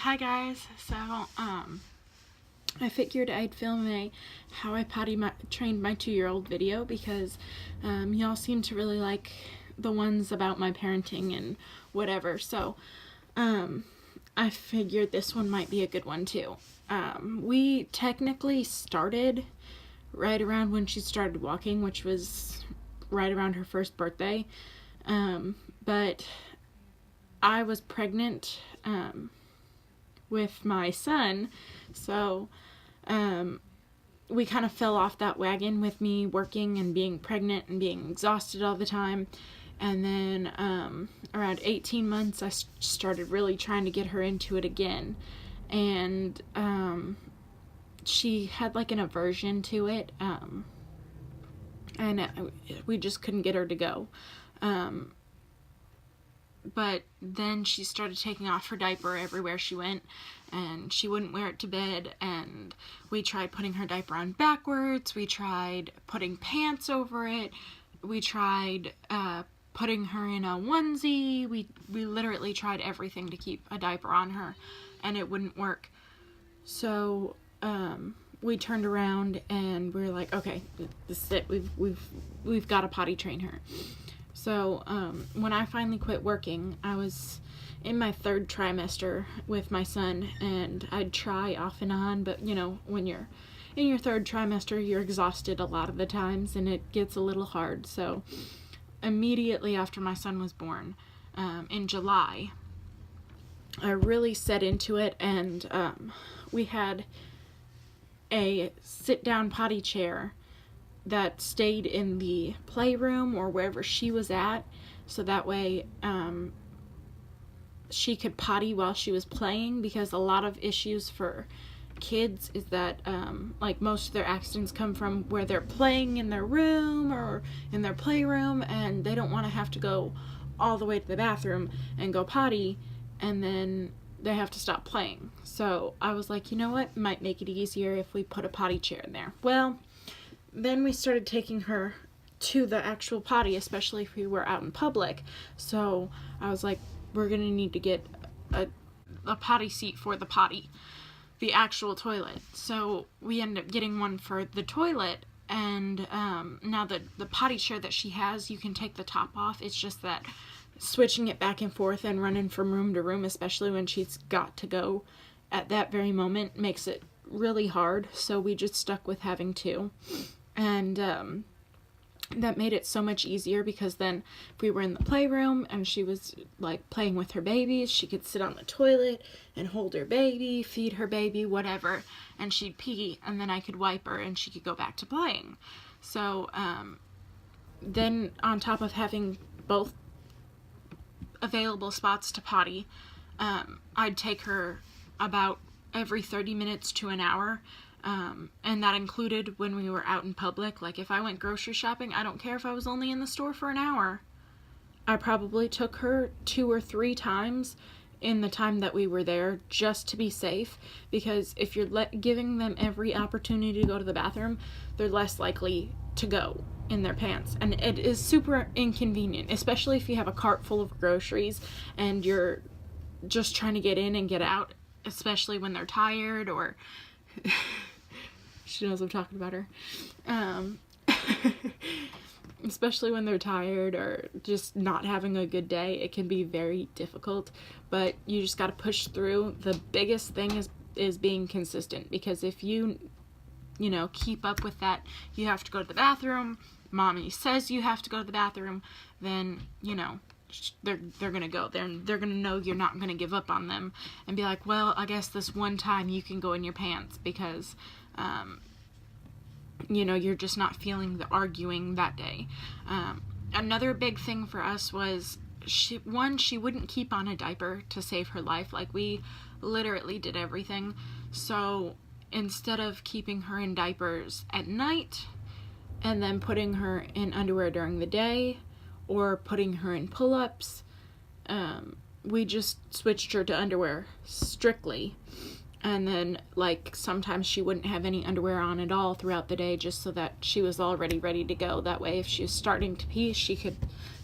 Hi guys, so I figured I'd film a how I trained my 2-year-old video because y'all seem to really like the ones about my parenting and whatever, so I figured this one might be a good one too. We technically started right around when she started walking, which was right around her first birthday, but I was pregnant with my son, so we kind of fell off that wagon with me working and being pregnant and being exhausted all the time. And then around 18 months I started really trying to get her into it again, and she had like an aversion to it, and we just couldn't get her to go. But then she started taking off her diaper everywhere she went, and she wouldn't wear it to bed, and we tried putting her diaper on backwards, we tried putting pants over it, we tried putting her in a onesie, we literally tried everything to keep a diaper on her, and it wouldn't work. So we turned around and we were like, okay, this is it, we've got to potty train her. So when I finally quit working, I was in my 3rd trimester with my son, and I'd try off and on, but you know, when you're in your 3rd trimester, you're exhausted a lot of the times, and it gets a little hard. So immediately after my son was born, in July, I really set into it, and we had a sit-down potty chair that stayed in the playroom or wherever she was at, so that way she could potty while she was playing, because a lot of issues for kids is that like most of their accidents come from where they're playing in their room or in their playroom, and they don't want to have to go all the way to the bathroom and go potty, and then they have to stop playing. So I was like, you know what, might make it easier if we put a potty chair in there. Well, then we started taking her to the actual potty, especially if we were out in public. So I was like, we're gonna need to get a potty seat for the potty, the actual toilet. So we ended up getting one for the toilet, and now the potty chair that she has, you can take the top off. It's just that switching it back and forth and running from room to room, especially when she's got to go at that very moment, makes it really hard. So we just stuck with having 2. And that made it so much easier, because then if we were in the playroom and she was like playing with her babies, she could sit on the toilet and hold her baby, feed her baby, whatever, and she'd pee, and then I could wipe her and she could go back to playing. So then on top of having both available spots to potty, I'd take her about every 30 minutes to an hour. And that included when we were out in public. Like if I went grocery shopping, I don't care if I was only in the store for an hour. I probably took her 2 or 3 times in the time that we were there, just to be safe, because if you're giving them every opportunity to go to the bathroom, they're less likely to go in their pants. And it is super inconvenient, especially if you have a cart full of groceries and you're just trying to get in and get out, especially when they're tired, or she knows I'm talking about her. Especially when they're tired or just not having a good day, it can be very difficult, but you just got to push through. The biggest thing is being consistent, because if you keep up with that, you have to go to the bathroom, mommy says you have to go to the bathroom, then they're gonna go there, and they're gonna know you're not gonna give up on them and be like, well, I guess this one time you can go in your pants, because you're just not feeling the arguing that day. Another big thing for us was she wouldn't keep on a diaper to save her life. Like, we literally did everything. So instead of keeping her in diapers at night and then putting her in underwear during the day, or putting her in pull-ups, we just switched her to underwear strictly. And then, like, sometimes she wouldn't have any underwear on at all throughout the day, just so that she was already ready to go. That way, if she was starting to pee, she could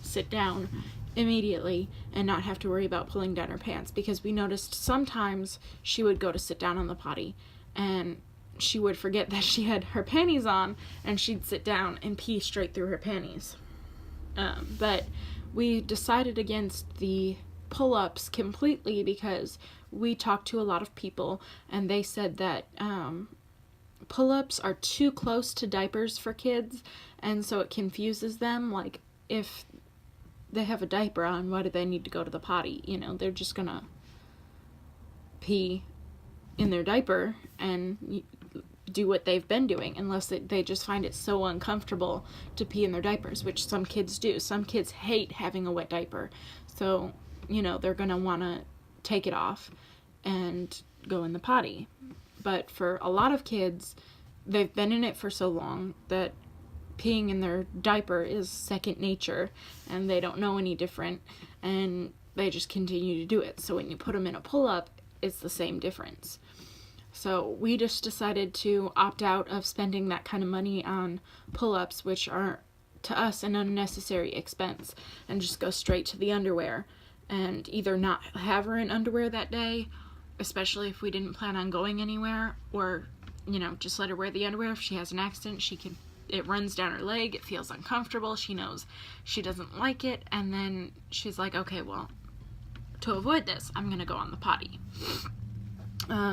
sit down immediately and not have to worry about pulling down her pants, because we noticed sometimes she would go to sit down on the potty and she would forget that she had her panties on, and she'd sit down and pee straight through her panties. But we decided against the pull-ups completely because we talked to a lot of people and they said that pull-ups are too close to diapers for kids, and so it confuses them. Like, if they have a diaper on, why do they need to go to the potty? You know, they're just gonna pee in their diaper and do what they've been doing, unless they just find it so uncomfortable to pee in their diapers, which some kids do. Some kids hate having a wet diaper, so, you know, they're gonna want to take it off and go in the potty. But for a lot of kids, they've been in it for so long that peeing in their diaper is second nature, and they don't know any different, and they just continue to do it. So when you put them in a pull-up, it's the same difference. So we just decided to opt out of spending that kind of money on pull-ups, which are, to us, an unnecessary expense, and just go straight to the underwear, and either not have her in underwear that day, especially if we didn't plan on going anywhere, or, you know, just let her wear the underwear. If she has an accident, it runs down her leg, it feels uncomfortable, she knows she doesn't like it, and then she's like, okay, well, to avoid this, I'm gonna go on the potty.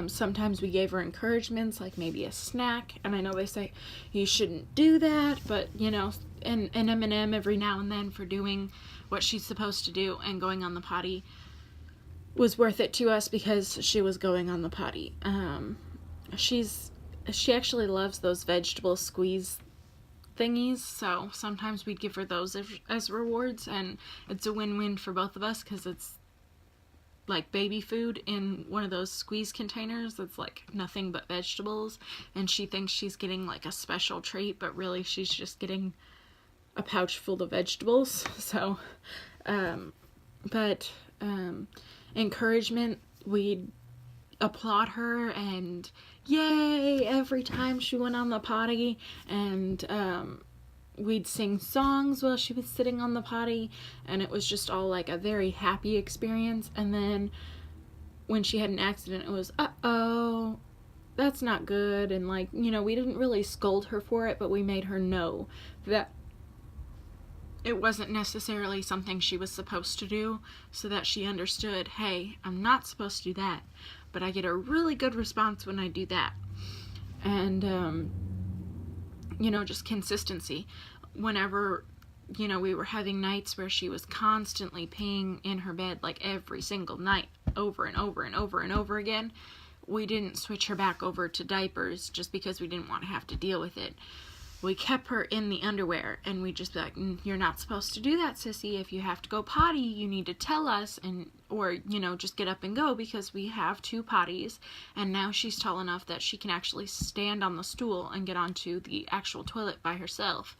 Sometimes we gave her encouragements, like maybe a snack, and I know they say you shouldn't do that, but, you know, an M&M every now and then for doing what she's supposed to do and going on the potty was worth it to us because she was going on the potty. She actually loves those vegetable squeeze thingies, so sometimes we'd give her those as rewards, and it's a win-win for both of us because it's like baby food in one of those squeeze containers that's like nothing but vegetables, and she thinks she's getting like a special treat, but really she's just getting a pouch full of vegetables. So encouragement, we'd applaud her and yay every time she went on the potty, and we'd sing songs while she was sitting on the potty, and it was just all like a very happy experience. And then when she had an accident, it was, uh-oh, that's not good, and, like, you know, we didn't really scold her for it, but we made her know that it wasn't necessarily something she was supposed to do, so that she understood, hey, I'm not supposed to do that, but I get a really good response when I do that. And you know, just consistency. Whenever, you know, we were having nights where she was constantly peeing in her bed, like every single night, over and over and over and over again, we didn't switch her back over to diapers just because we didn't want to have to deal with it. We kept her in the underwear, and we just be like, you're not supposed to do that, sissy. If you have to go potty, you need to tell us, or, you know, just get up and go, because we have 2 potties, and now she's tall enough that she can actually stand on the stool and get onto the actual toilet by herself.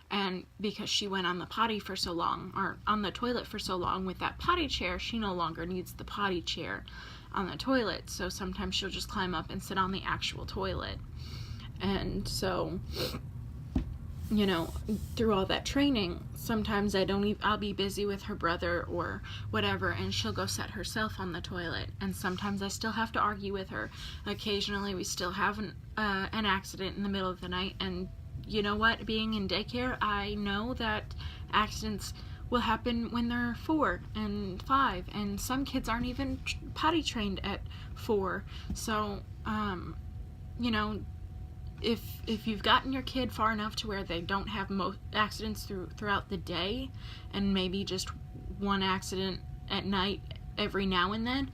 And because she went on the potty for so long, or on the toilet for so long with that potty chair, she no longer needs the potty chair on the toilet, so sometimes she'll just climb up and sit on the actual toilet. And so, you know, through all that training, sometimes I'll be busy with her brother or whatever, and she'll go set herself on the toilet, and sometimes I still have to argue with her. Occasionally we still have an accident in the middle of the night, and you know what, being in daycare, I know that accidents will happen when they're 4 and 5, and some kids aren't even potty trained at 4, so, you know, if you've gotten your kid far enough to where they don't have accidents throughout the day, and maybe just one accident at night every now and then,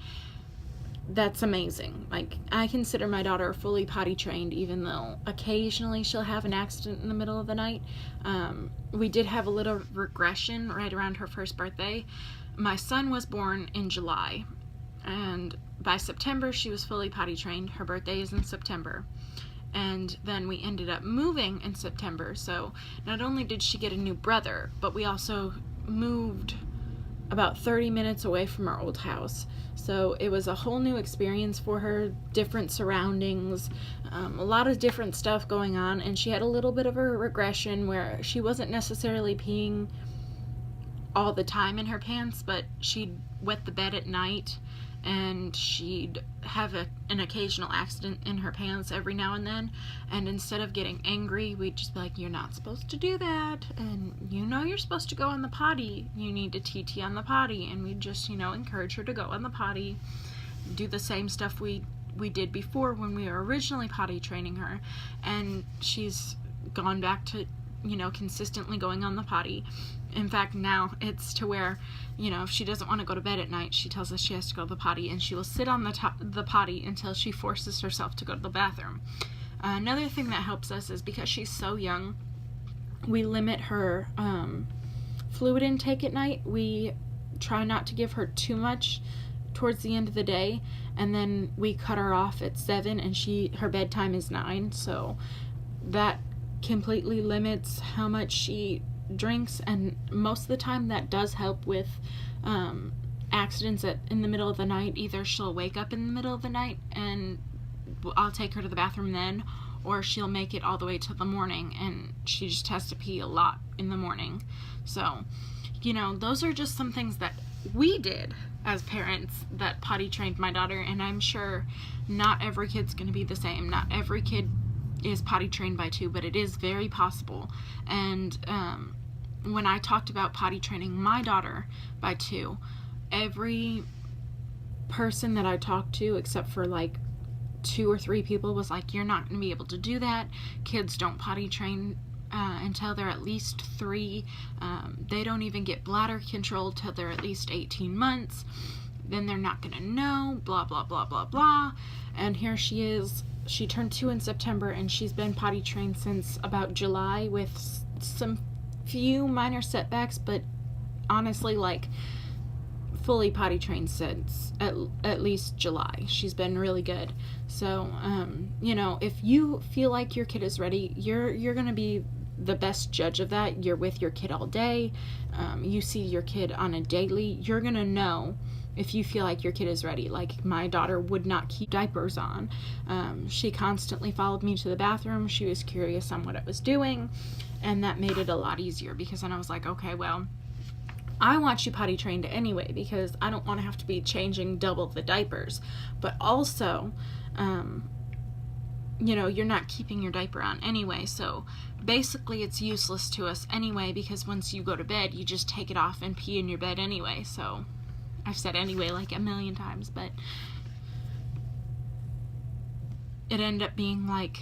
that's amazing. Like, I consider my daughter fully potty trained, even though occasionally she'll have an accident in the middle of the night. We did have a little regression right around her first birthday. My son was born in July, and by September she was fully potty trained. Her birthday is in September. And then we ended up moving in September, so not only did she get a new brother, but we also moved about 30 minutes away from our old house. So it was a whole new experience for her, different surroundings, a lot of different stuff going on, and she had a little bit of a regression where she wasn't necessarily peeing all the time in her pants, but she'd wet the bed at night, and she'd have an occasional accident in her pants every now and then. And instead of getting angry, we'd just be like, you're not supposed to do that, and you know you're supposed to go on the potty, you need to TT on the potty. And we'd just, you know, encourage her to go on the potty, do the same stuff we did before when we were originally potty training her. And she's gone back to, you know, consistently going on the potty. In fact, now it's to where, you know, if she doesn't want to go to bed at night, she tells us she has to go to the potty, and she will sit on the potty until she forces herself to go to the bathroom. Another thing that helps us is because she's so young, we limit her fluid intake at night. We try not to give her too much towards the end of the day, and then we cut her off at 7, and her bedtime is 9, so that completely limits how much she drinks. And most of the time that does help with accidents in the middle of the night. Either she'll wake up in the middle of the night and I'll take her to the bathroom then, or she'll make it all the way to the morning and she just has to pee a lot in the morning. So, you know, those are just some things that we did as parents that potty trained my daughter, and I'm sure not every kid's going to be the same. Not every kid is potty trained by 2, but it is very possible. And when I talked about potty training my daughter by 2, every person that I talked to, except for like 2 or 3 people, was like, you're not going to be able to do that. Kids don't potty train until they're at least 3. They don't even get bladder control till they're at least 18 months. Then they're not going to know, blah, blah, blah, blah, blah. And here she is. She turned 2 in September, and she's been potty trained since about July, with some few minor setbacks, but honestly, like, fully potty trained since at least July. She's been really good. So, you know, if you feel like your kid is ready, you're going to be the best judge of that. You're with your kid all day. You see your kid on a daily. You're going to know if you feel like your kid is ready. Like, my daughter would not keep diapers on. She constantly followed me to the bathroom. She was curious on what I was doing, and that made it a lot easier, because then I was like, okay, well, I want you potty trained anyway, because I don't want to have to be changing double the diapers. But also, you know, you're not keeping your diaper on anyway, so basically it's useless to us anyway, because once you go to bed, you just take it off and pee in your bed anyway. So I've said anyway like a million times, but it ended up being like,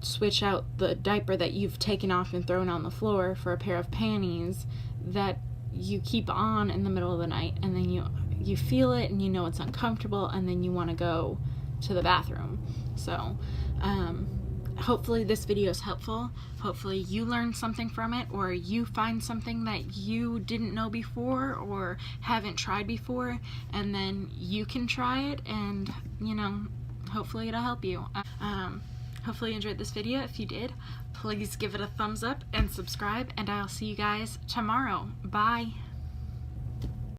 switch out the diaper that you've taken off and thrown on the floor for a pair of panties that you keep on in the middle of the night, and then you feel it and you know it's uncomfortable, and then you want to go to the bathroom. So hopefully this video is helpful. Hopefully you learned something from it, or you find something that you didn't know before or haven't tried before, and then you can try it, and, you know, hopefully it'll help you. Hopefully you enjoyed this video. If you did, please give it a thumbs up and subscribe, and I'll see you guys tomorrow. Bye.